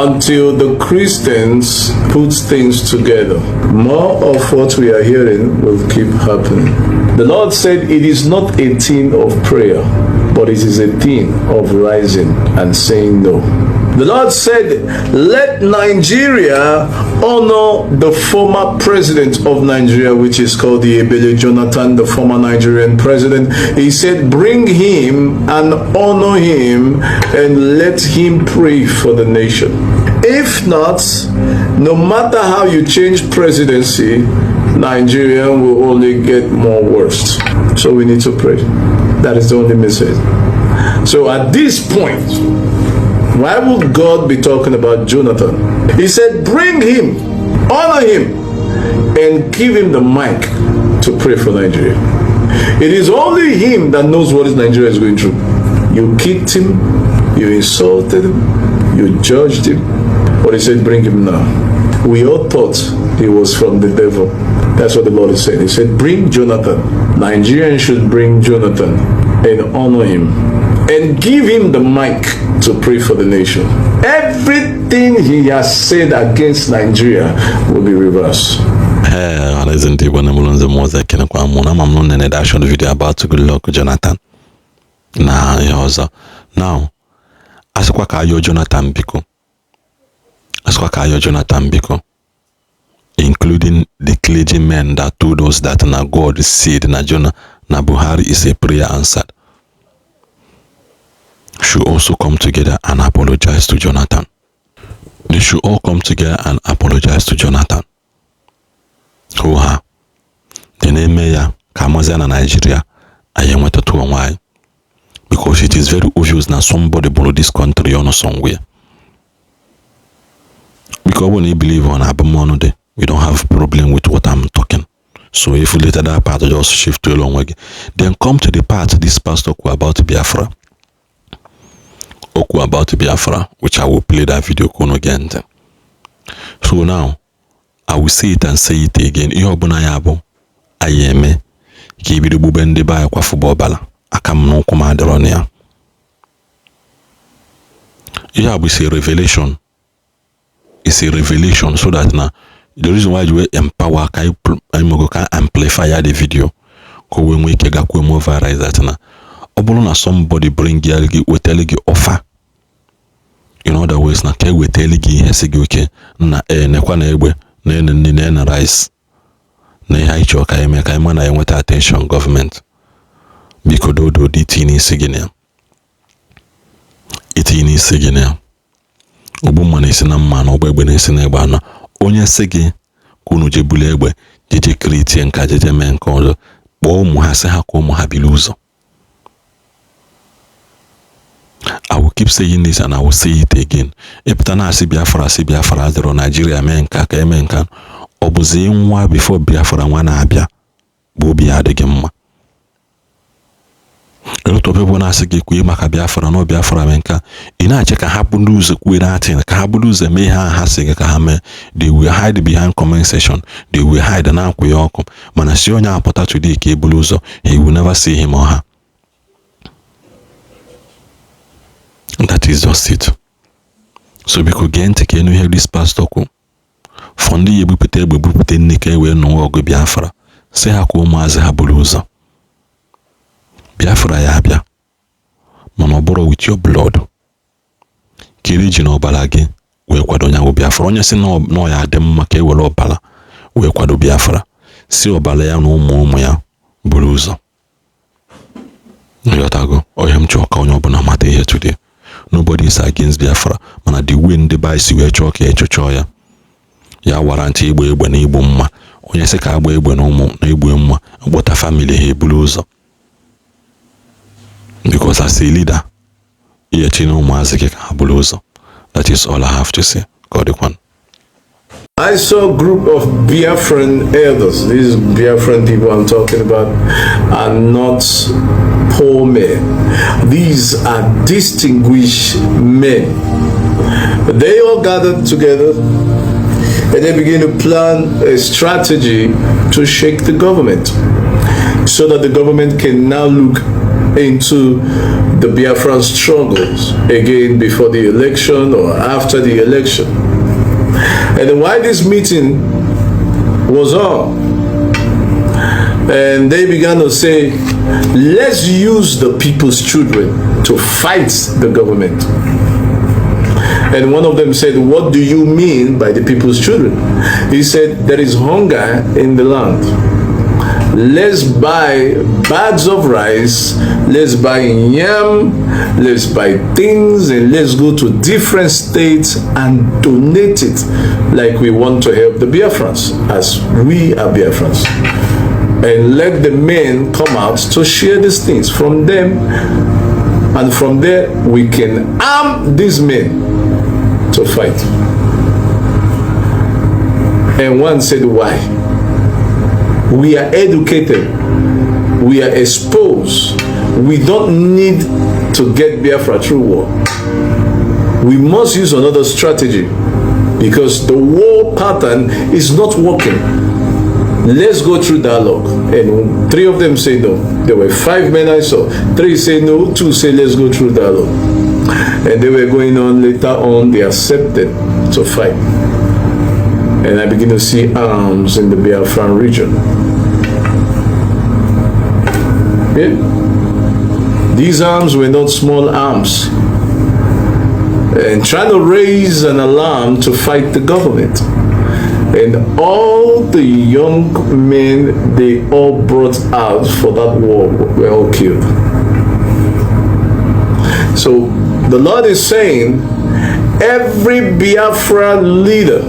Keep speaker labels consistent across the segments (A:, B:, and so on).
A: until the Christians put things together. More of what we are hearing will keep happening. The Lord said it is not a thing of prayer, but it is a thing of rising and saying no. The Lord said, let Nigeria honor the former president of Nigeria, which is called the Goodluck Jonathan, the former Nigerian president. He said, bring him and honor him and let him pray for the nation. If not, no matter how you change presidency, Nigeria will only get more worse. So we need to pray. That is the only message. So at this point, why would God be talking about Jonathan? He said, bring him, honor him, and give him the mic to pray for Nigeria. It is only him that knows what Nigeria is going through. You kicked him, you insulted him, you judged him, but he said, bring him now. We all thought he was from the devil. That's what the Lord is saying. He said, bring Jonathan. Nigerians should bring Jonathan and honor him and give him the mic to pray for the nation. Everything he has said against Nigeria will be reversed.
B: Isn't it when I'm on the most I can acquire one? I'm on an action video about Goodluck Jonathan. Now, as Kwakayo Jonathan Biko, as Kwakayo Jonathan Biko, including the clergymen that told us that na God said na Buhari is a prayer answered, should also come together and apologize to Jonathan. They should all come together and apologize to Jonathan. The name ya Kamazan and Nigeria ayemweta to why? Because it is very obvious that somebody below this country or somewhere. Because when you believe on Abamonode, we don't have problem with what I'm talking. So if we later that part just shift to a long way, then come to the part this pastor about Biafra. About Biafra, which I will play that video again. So now I will say it and say it again. Ihobuna yabo ayeme kibidu bubende ba kwa football bala akam no kumaderonia. Yeah, we say revelation. It's a revelation so that now the reason why you empower can amplify the video. Ko when we kega ko mo viral that na obuluna somebody bring you we tell you offer. In other words, na ke we tell you hesigi okay na nekwa na egbe na rice na ha icho ka eme ka na enweta attention government because do the tini signal itini signal obu na isi na mma na ogbe na isi na egbe ana onye sigi kunu je bule egbe jeje create nka jeje men nka ozo kpo ụmụ ha se ha ko ụmụ ha bili ụzọ. I will keep saying this and I will say it again. Epitana si Biafra zero Nigeria menka ka emenka obuzi nwa before Biafra nwa na abia bo bi adịghị mma. A lot of people na asị gị kwuo maka Biafra no Biafra menka ị na-ache ka ha bulu ụzọ kwuo na ka ha bulu ụzọ mee ha sị gị ka ha mee. They will hide behind comment section. They will hide na akwụ ya ọkụ mana si onye apụta today ka ebulu ụzọ he will never see him or her. That is just it. So because again take you hear this pastor ko fondi ebupute nneke we no ogo Biafra say ha ko maazi ha buluza Biafra ya bia mana oboro with your blood kiri ji na obala gị we kwado nya Biafra onye si no ya adị mma ka ewere obala we kwado Biafra si obala ya na ụmụ ya buluza yotago oyem choka onye obuna mata ihe today. Nobody is against Biafra. Mana the wind the by si we choke echocho ya. Ya warranty egbe na igbo mma. Onye se ka agba egbe na ụmụ na igbo mma. Agbota family he bulu ụzọ. Because as a leader, ye chino ụmụazị gị ka ha bulu ụzọ. That is all I have to say. God one.
A: I saw a group of Biafran elders. These Biafran people I'm talking about are not poor men. These are distinguished men. They all gathered together and they began to plan a strategy to shake the government so that the government can now look into the Biafran struggles again before the election or after the election. And then while this meeting was on, and they began to say, let's use the people's children to fight the government. And one of them said, what do you mean by the people's children? He said, there is hunger in the land. Let's buy bags of rice, let's buy yam, let's buy things, and let's go to different states and donate it like we want to help the Biafrans, as we are Biafrans. And let the men come out to share these things from them, and from there we can arm these men to fight. And one said, why? We are educated, we are exposed, we don't need to get Biafra through war. We must use another strategy because the war pattern is not working. Let's go through dialogue. And 3 of them say no. There were 5 men I saw. 3 say no, 2 say let's go through dialogue. And they were going on. Later on, they accepted to fight. And I begin to see arms in the Biafran region. Yeah? These arms were not small arms. And trying to raise an alarm to fight the government. And all the young men they all brought out for that war were all killed. So the Lord is saying, every Biafra leader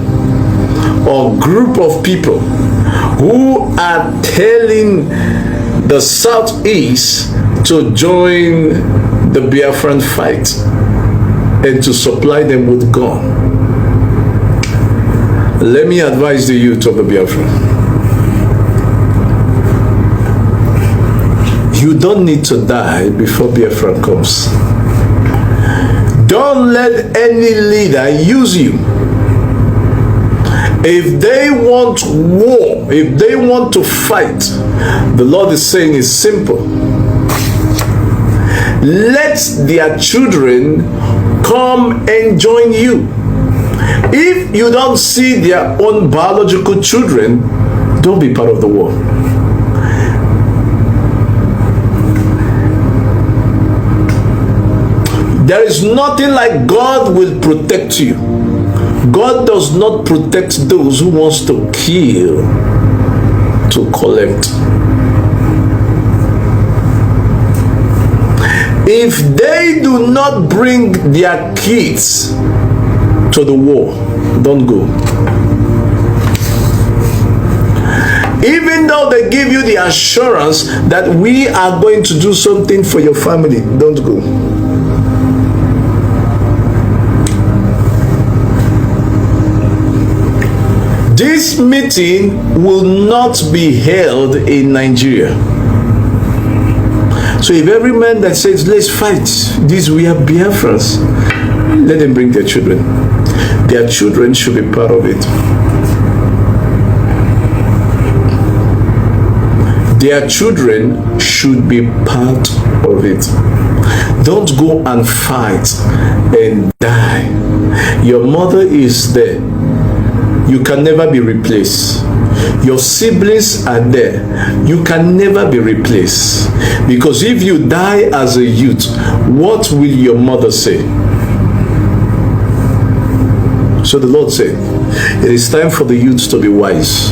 A: or group of people who are telling the Southeast to join the Biafran fight and to supply them with gun. Let me advise the youth of the Biafra. You don't need to die before Biafra comes. Don't let any leader use you. If they want war, if they want to fight, the Lord is saying it's simple. Let their children come and join you. If you don't see their own biological children, don't be part of the war. There is nothing like God will protect you. God does not protect those who wants to kill, to collect. If they do not bring their kids to the war, don't go. Even though they give you the assurance that we are going to do something for your family, don't go. This meeting will not be held in Nigeria. So if every man that says, let's fight, these we are Biafrans, let them bring their children. Their children should be part of it. Their children should be part of it. Don't go and fight and die. Your mother is there. You can never be replaced. Your siblings are there. You can never be replaced. Because if you die as a youth, what will your mother say? So the Lord said, it is time for the youth to be wise.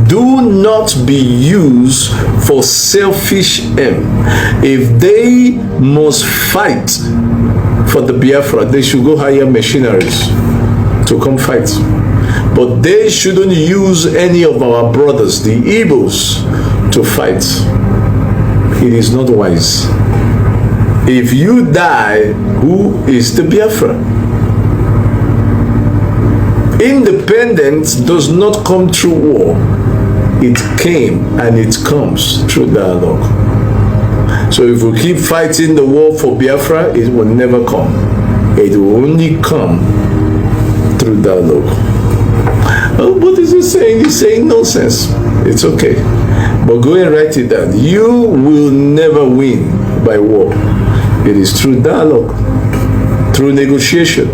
A: Do not be used for selfish aim. If they must fight for the Biafra, they should go hire machineries to come fight. But they shouldn't use any of our brothers, the Igbos, to fight. It is not wise. If you die, who is the Biafra? Independence does not come through war. It came and it comes through dialogue. So if we keep fighting the war for Biafra, it will never come. It will only come through dialogue. Oh, what is he saying? He's saying nonsense. It's okay. But go and write it down. You will never win by war. It is through dialogue, through negotiation.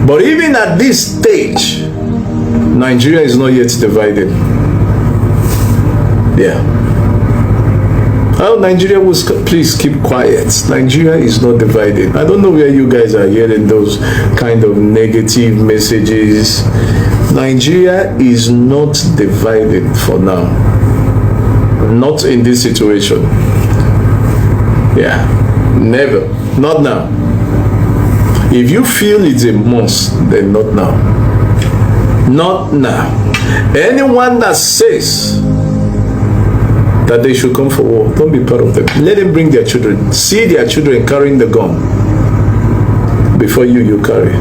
A: But even at this stage, Nigeria is not yet divided. Yeah. Oh, Nigeria was, please keep quiet. Nigeria is not divided. I don't know where you guys are hearing those kind of negative messages. Nigeria is not divided for now. Not in this situation. Yeah, never. Not now. If you feel it's a must, then not now. Not now. Anyone that says that they should come for war, don't be part of them. Let them bring their children. See their children carrying the gun before you carry.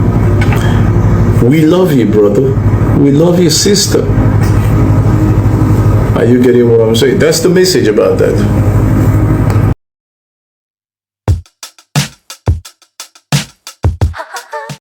A: We love you, brother. We love you, sister. Are you getting what I'm saying? That's the message about that.